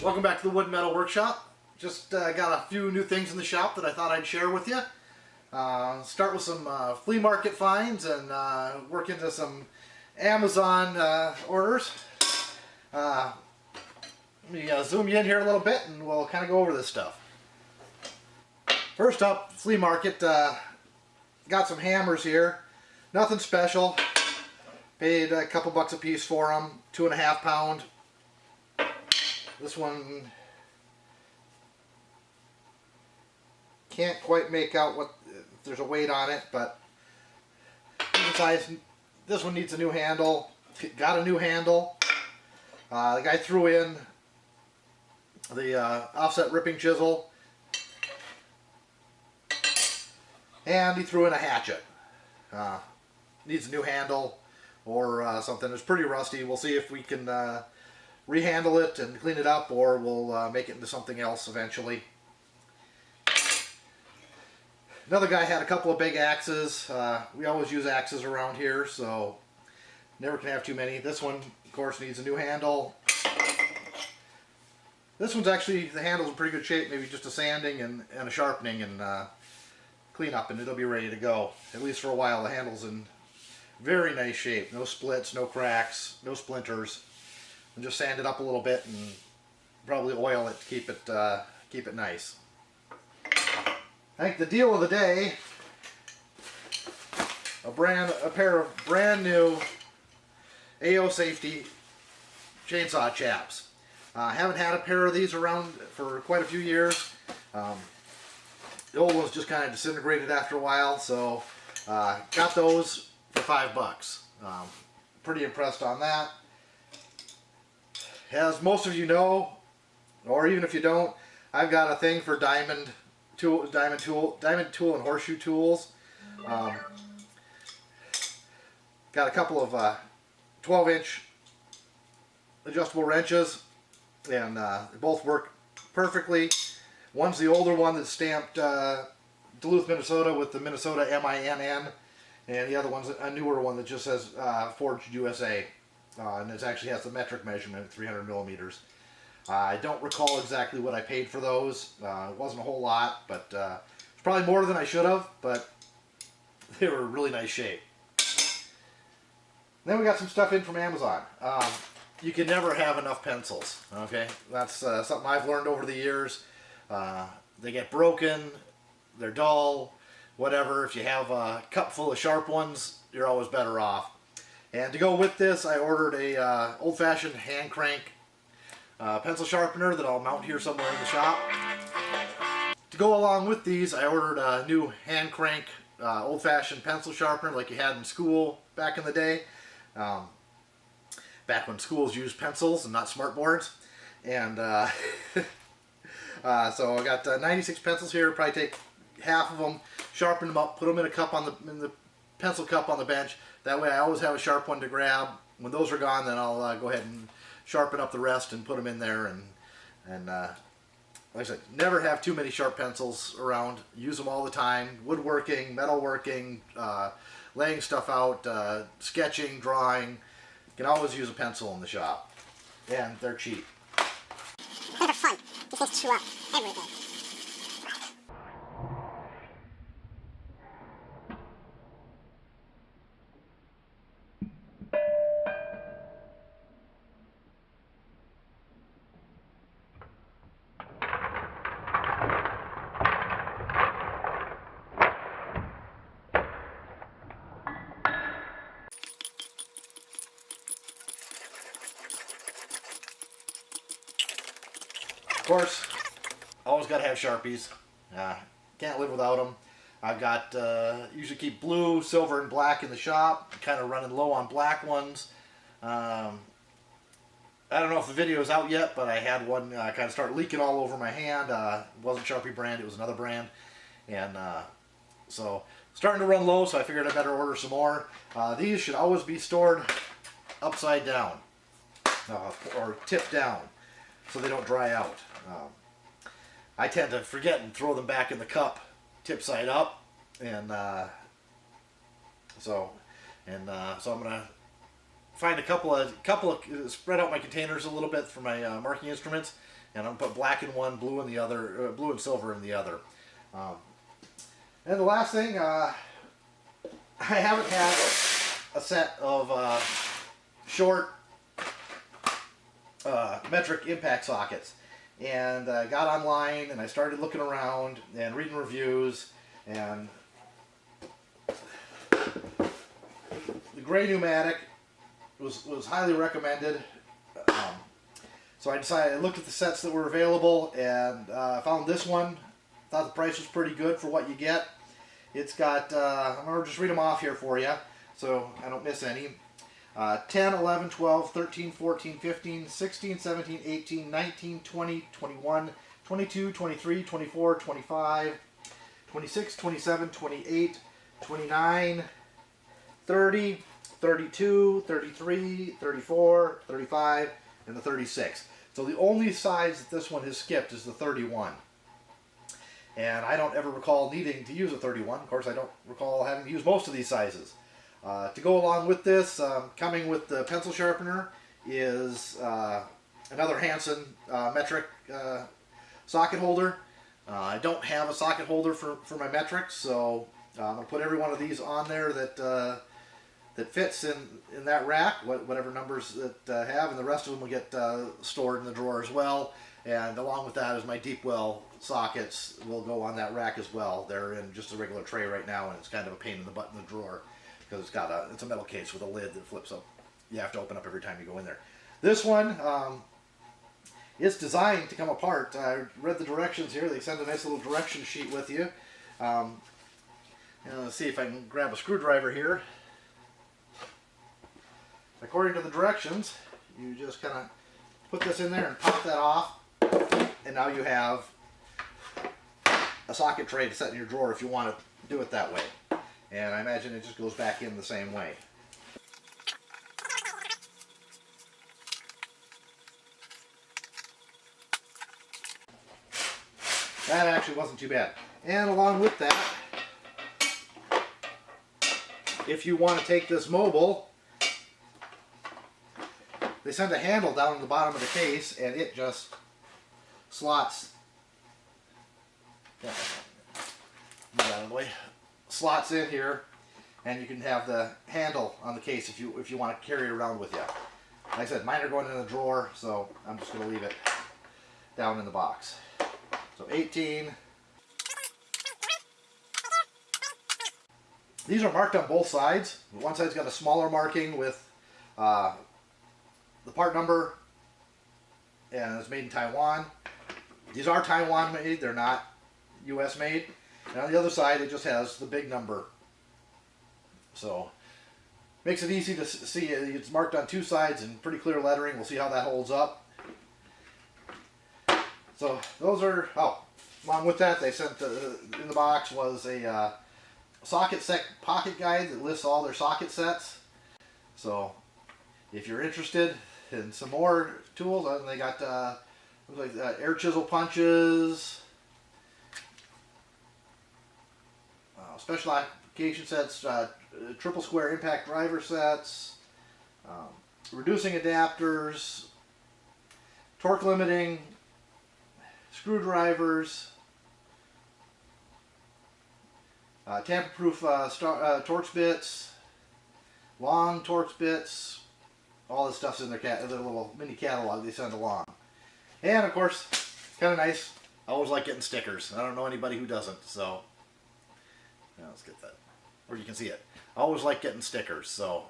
Welcome back to the Wood Metal Workshop. Just got a few new things in the shop that I thought I'd share with you. Start with some flea market finds and work into some Amazon orders. Let me zoom you in here a little bit and we'll kind of go over this stuff. First up, flea market. Got some hammers here. Nothing special. Paid a couple bucks a piece for them. 2.5 pound. This one can't quite make out what if there's a weight on it, but besides, this one needs a new handle. Got a new handle. The guy threw in the offset ripping chisel, and he threw in a hatchet. Needs a new handle or something. It's pretty rusty. We'll see if we can rehandle it and clean it up, or we'll make it into something else eventually. Another guy had a couple of big axes. We always use axes around here, so never can have too many. This one, of course, needs a new handle. This one's actually, the handle's in pretty good shape, maybe just a sanding and a sharpening and clean up, and it'll be ready to go. At least for a while. The handle's in very nice shape. No splits, no cracks, no splinters. And just sand it up a little bit and probably oil it to keep it nice. I think the deal of the day, a pair of brand new AO Safety chainsaw chaps. Haven't had a pair of these around for quite a few years. The old ones just kind of disintegrated after a while, so got those for $5. Pretty impressed on that. As most of you know, or even if you don't, I've got a thing for diamond tool and horseshoe tools. Got a couple of 12-inch adjustable wrenches, and they both work perfectly. One's the older one that's stamped Duluth, Minnesota with the Minnesota MINN, and the other one's a newer one that just says Forged USA. And it actually has the metric measurement, 300 millimeters. I don't recall exactly what I paid for those. It wasn't a whole lot, but it's probably more than I should have, but they were in really nice shape. Then we got some stuff in from Amazon. You can never have enough pencils, okay? That's something I've learned over the years. They get broken, they're dull, whatever. If you have a cup full of sharp ones, you're always better off. And to go with this, I ordered a old-fashioned hand crank pencil sharpener that I'll mount here somewhere in the shop. To go along with these, I ordered a new hand crank old-fashioned pencil sharpener like you had in school back in the day. Back when schools used pencils and not smartboards. And so I got 96 pencils here. Probably take half of them, sharpen them up, put them in a cup in the pencil cup on the bench. That way I always have a sharp one to grab. When those are gone, then I'll go ahead and sharpen up the rest and put them in there. And like I said, never have too many sharp pencils around. Use them all the time. Woodworking, metalworking, laying stuff out, sketching, drawing. You can always use a pencil in the shop. And they're cheap. They're fun. This is chew up everything. Of course, always got to have Sharpies. Can't live without them. I've got, usually keep blue, silver, and black in the shop. Kind of running low on black ones. I don't know if the video is out yet, but I had one kind of start leaking all over my hand. It wasn't Sharpie brand, it was another brand. And so, starting to run low, so I figured I better order some more. These should always be stored upside down, or tipped down, so they don't dry out. I tend to forget and throw them back in the cup, tip side up, and so I'm gonna find a couple of spread out my containers a little bit for my marking instruments, and I'm gonna put black in one, blue in the other, blue and silver in the other. And the last thing, I haven't had a set of short metric impact sockets, and I got online and I started looking around and reading reviews, and the Gray Pneumatic was highly recommended. So I decided, I looked at the sets that were available, and found this one. Thought the price was pretty good for what you get. It's got, I'm going to just read them off here for you so I don't miss any. 10, 11, 12, 13, 14, 15, 16, 17, 18, 19, 20, 21, 22, 23, 24, 25, 26, 27, 28, 29, 30, 32, 33, 34, 35, and the 36. So the only size that this one has skipped is the 31. And I don't ever recall needing to use a 31. Of course, I don't recall having to use most of these sizes. To go along with this, coming with the pencil sharpener is another Hansen metric socket holder. I don't have a socket holder for my metrics, so I'm going to put every one of these on there that that fits in that rack, whatever numbers that have, and the rest of them will get stored in the drawer as well. And along with that is my deep well sockets will go on that rack as well. They're in just a regular tray right now, and it's kind of a pain in the butt in the drawer because it's a metal case with a lid that flips up. You have to open up every time you go in there. This one is designed to come apart. I read the directions here. They send a nice little direction sheet with you. Let's see if I can grab a screwdriver here. According to the directions, you just kind of put this in there and pop that off, and now you have a socket tray to set in your drawer if you want to do it that way. And I imagine it just goes back in the same way. That actually wasn't too bad. And along with that, if you want to take this mobile, they send a handle down at the bottom of the case, and it just slots. Move that out of the way. Slots in here, and you can have the handle on the case if you want to carry it around with you. Like I said, mine are going in the drawer, so I'm just going to leave it down in the box. So 18. These are marked on both sides. One side's got a smaller marking with the part number, and it's made in Taiwan. These are Taiwan made, they're not US made. And on the other side, it just has the big number. So, makes it easy to see. It's marked on two sides in pretty clear lettering. We'll see how that holds up. So, those are, along with that, they sent in the box was a socket set pocket guide that lists all their socket sets. So, if you're interested in some more tools, they got air chisel punches, special application sets, triple square impact driver sets, reducing adapters, torque limiting, screwdrivers, tamper-proof Torx bits, long Torx bits. All this stuff's in their little mini catalog they send along. And of course, kind of nice. I always like getting stickers. I don't know anybody who doesn't, so let's get that where you can see it. I always like getting stickers, so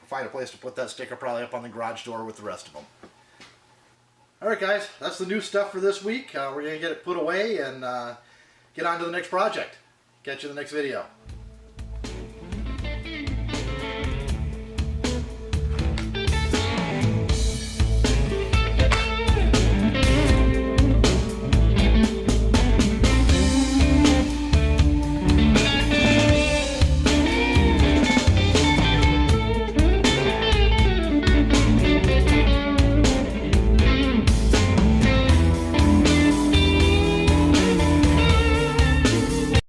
find a place to put that sticker, probably up on the garage door with the rest of them. Alright guys, that's the new stuff for this week. We're going to get it put away and get on to the next project. Catch you in the next video.